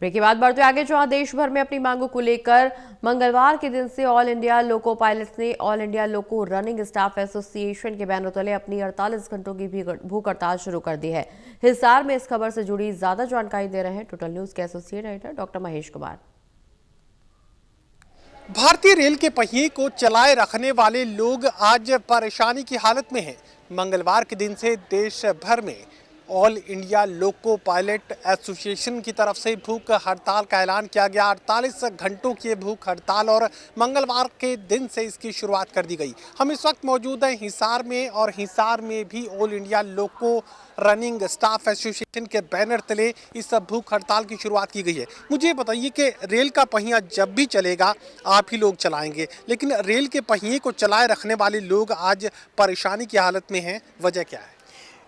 Break के बाद बढ़ते आगे, जहां देश भर में अपनी मांगों को लेकर मंगलवार के दिन से ऑल इंडिया लोको पायलट्स ने ऑल इंडिया लोको रनिंग स्टाफ एसोसिएशन के बैनर तले अपनी 48 घंटों की भी भूख हड़ताल शुरू कर दी है। हिसार में इस खबर से जुड़ी ज्यादा जानकारी दे रहे हैं टोटल न्यूज के associate editor doctor Mahesh Kumar. भारतीय रेल के पहिए को चलाए रखने वाले लोग आज परेशानी की हालत में हैं। मंगलवार के दिन से देश भर में all India loco pilot association की तरफ से भूख हड़ताल का ऐलान किया गया। 48 घंटों की भूख हड़ताल और मंगलवार के दिन से इसकी शुरुआत कर दी गई। हम इस वक्त मौजूद हैं हिसार में और हिसार में भी ऑल इंडिया लोको रनिंग स्टाफ एसोसिएशन के बैनर तले इस भूख हड़ताल की शुरुआत की गई है। मुझे बताइए कि रेल का पहिया जब भी चलेगा आप ही लोग चलाएंगे, लेकिन रेल के पहिए को चलाए रखने वाले लोग आज परेशानी की हालत में हैं। वजह क्या है?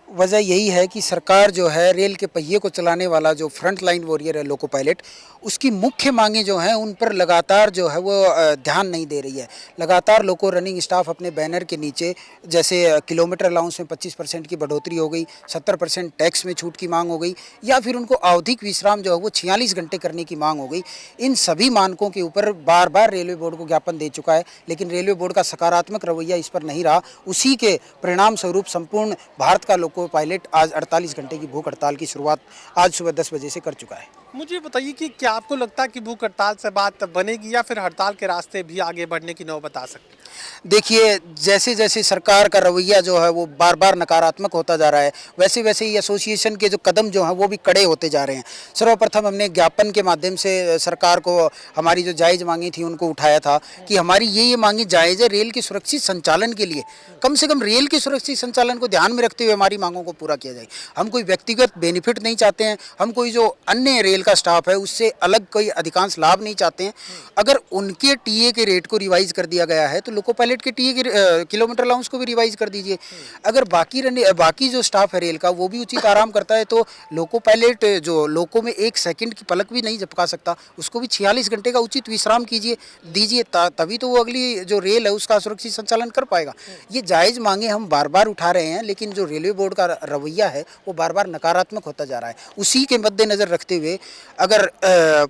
वजह यही है कि सरकार जो है रेल के पहिए को चलाने वाला जो फ्रंट लाइन वॉरियर है लोको पायलट, उसकी मुख्य मांगें जो हैं उन पर लगातार जो है वो ध्यान नहीं दे रही है। लगातार लोको रनिंग स्टाफ अपने बैनर के नीचे जैसे किलोमीटर अलाउंस में 25% की बढ़ोतरी हो गई, 70% टैक्स में छूट की मांग हो गई, या फिर उनको आवधिक विश्राम जो है वो 46 घंटे करने की मांग हो गई। इन सभी मानकों के ऊपर बार बार रेलवे बोर्ड को ज्ञापन दे चुका है, लेकिन रेलवे बोर्ड का सकारात्मक रवैया इस पर नहीं रहा। उसी के परिणाम स्वरूप संपूर्ण भारत का लोको पायलट आज 48 घंटे की भूख हड़ताल की शुरुआत आज सुबह 10 बजे से कर चुका है। मुझे बताइए कि क्या आपको लगता है कि भूख हड़ताल से बात बनेगी या फिर हड़ताल के रास्ते भी आगे बढ़ने की नौबत आ सकती है? देखिए, जैसे जैसे सरकार का रवैया जो है वो बार बार नकारात्मक होता जा रहा है, वैसे वैसे ही एसोसिएशन के जो कदम जो हैं वो भी कड़े होते जा रहे हैं। सर्वप्रथम हमने ज्ञापन के माध्यम से सरकार को हमारी जो जायज़ मांगी थी उनको उठाया था कि हमारी ये मांगी जायज़ है। रेल के सुरक्षित संचालन के लिए कम से कम रेल के सुरक्षित संचालन को ध्यान में रखते हुए हमारी मांगों को पूरा किया जाए। हम कोई व्यक्तिगत बेनिफिट नहीं चाहते हैं, हम कोई जो अन्य रेल का स्टाफ है उससे अलग कोई अधिकांश लाभ नहीं चाहते हैं। अगर उनके टीए के रेट को रिवाइज कर दिया गया है तो लोको पायलट के टीए के किलोमीटर अलाउंस को भी रिवाइज कर दीजिए। अगर बाकी जो स्टाफ है रेल का वो भी उचित आराम करता है तो लोको पायलट जो लोको में 1 सेकंड की पलक भी नहीं झपका सकता, उसको भी 46 घंटे का उचित विश्राम दीजिए, तभी तो वो अगली जो रेल है उसका सुरक्षित संचालन कर पाएगा। ये जायज़ मांगे हम बार बार उठा रहे हैं, लेकिन जो रेलवे बोर्ड का रवैया है वो बार बार नकारात्मक होता जा रहा है। उसी के मद्देनजर रखते हुए अगर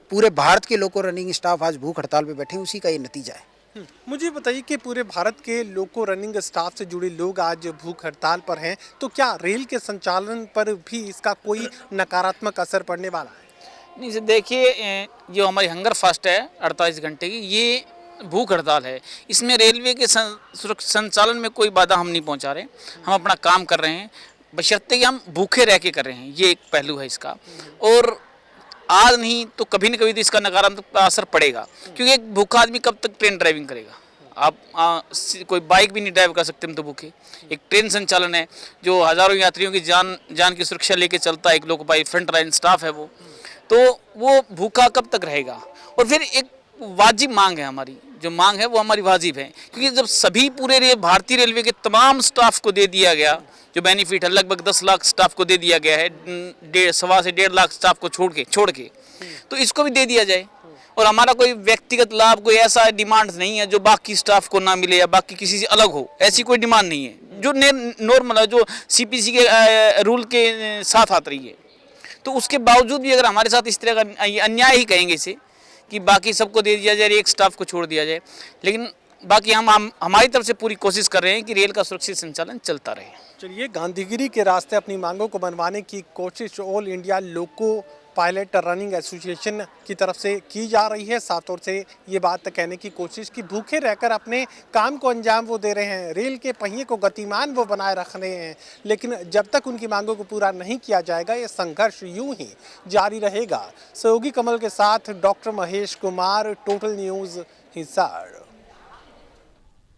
पूरे भारत के लोको रनिंग स्टाफ आज भूख हड़ताल पे बैठे, उसी का ये नतीजा है। मुझे बताइए कि पूरे भारत के लोको रनिंग स्टाफ से जुड़े लोग आज भूख हड़ताल पर हैं, तो क्या रेल के संचालन पर भी इसका कोई नकारात्मक असर पड़ने वाला है? नहीं, देखिए, जो हमारी हंगर फास्ट है 48 घंटे की, ये भूख हड़ताल है। इसमें रेलवे के संचालन में कोई बाधा हम नहीं पहुंचा रहे। हम अपना काम कर रहे हैं, बशर्ते कि हम भूखे रह के कर रहे हैं। ये एक पहलू है इसका, और आज नहीं तो कभी न कभी तो इसका नकारात्मक असर पड़ेगा, क्योंकि एक भूखा आदमी कब तक ट्रेन ड्राइविंग करेगा? आप कोई बाइक भी नहीं ड्राइव कर सकते हम तो भूखे। एक ट्रेन संचालन है जो हज़ारों यात्रियों की जान की सुरक्षा लेके चलता है, एक loco pilot front line staff है वो भूखा कब तक रहेगा? और फिर एक वाजिब मांग है हमारी, जो मांग है वो हमारी वाजिब है, क्योंकि जब सभी पूरे भारतीय रेलवे के तमाम स्टाफ को दे दिया गया जो बेनिफिट है, लगभग 10 लाख स्टाफ को दे दिया गया है, 1.25 से 1.5 लाख स्टाफ को छोड़ के तो इसको भी दे दिया जाए। और हमारा कोई व्यक्तिगत लाभ, कोई ऐसा डिमांड नहीं है जो बाकी स्टाफ को ना मिले या बाकी किसी से अलग हो, ऐसी कोई डिमांड नहीं है। जो नॉर्मल है, जो सीपीसी के रूल के साथ आत रही है, तो उसके बावजूद भी अगर हमारे साथ इस तरह का अन्याय ही कहेंगे इसे कि बाकी सबको दे दिया जाए, एक स्टाफ को छोड़ दिया जाए, लेकिन बाकी हम हमारी तरफ से पूरी कोशिश कर रहे हैं कि रेल का सुरक्षित संचालन चलता रहे। चलिए, गांधीगिरी के रास्ते अपनी मांगों को मनवाने की कोशिश all India loco pilot running association की तरफ से की जा रही है। साफ तौर से ये बात कहने की कोशिश कि भूखे रहकर अपने काम को अंजाम वो दे रहे हैं, रेल के पहिए को गतिमान वो बनाए रख रहे हैं, लेकिन जब तक उनकी मांगों को पूरा नहीं किया जाएगा ये संघर्ष यूं ही जारी रहेगा। सहयोगी कमल के साथ doctor Mahesh Kumar, total news, Hisar.